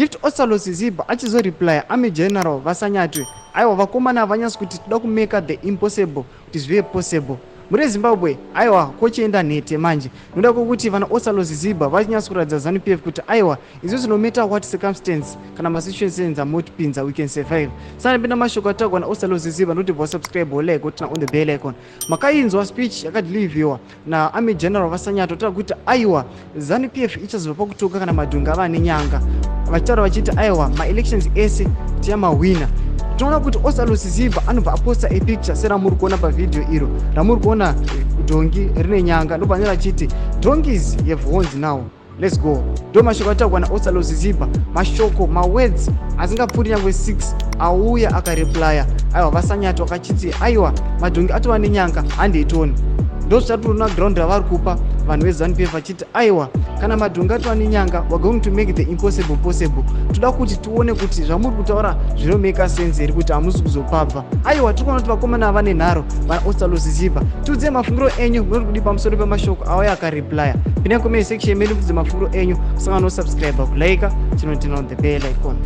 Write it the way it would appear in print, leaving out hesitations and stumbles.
gift osalo Siziba achizo reply ame general vasanyatwe aiwa vakomana vanyasi kuti toda kumeka the impossible kuti zvive possible muri Zimbabwe. Aiwa kochienda nhete manje noda kuti vana osalo Siziba vachinyasa kuradza ZANU-PF kuti aiwa izvozvo no matter what circumstance kana masituations amotipinza we can survive. Sana pinda mashoko atagwa na osalo Siziba noti vo subscribe like kuti na on the bell icon. Makainzwa speech yakadeliverwa na ame general vasanyatwe toda kuti aiwa ZANU-PF ichazopa kutoka kana madhunga vane nyanga vachitaura vachiti aiwa ma elections ese tiyamawina. Tinoona kuti osalo Siziba anobva aposta a picture seramuri kuona pavidhio iro ramuri kuona dhongi rine nyanga ndobva achiti donkeys have horns now let's go. Ndo mashoko atagwa na osalo Siziba, mashoko mawords asingapfuuri nyangwe 6 auya akareplya aiwa vasanyatwe akachiti aiwa madhongi atova nenyanga handeitoni. Ndo zvatinoona ground ravari kupa vanhu veZANU-PF vachiti aiwa kana madhongi atova nenyanga we're going to make the impossible possible. Toda kuti tione kuti zvamuri kutaura zvinomeka sense here kuti hamusi kuzopabva. Aiwa tiri kuona kuti vakomana vane nharo vana osalo Siziba. Tiudze mafungiro enyu muri kudi pamusoro pemashoko auya akareplya. Pinda comment section medu kudze mafungiro enyu kusangana no subscribe kulike chinotina on the bell icon.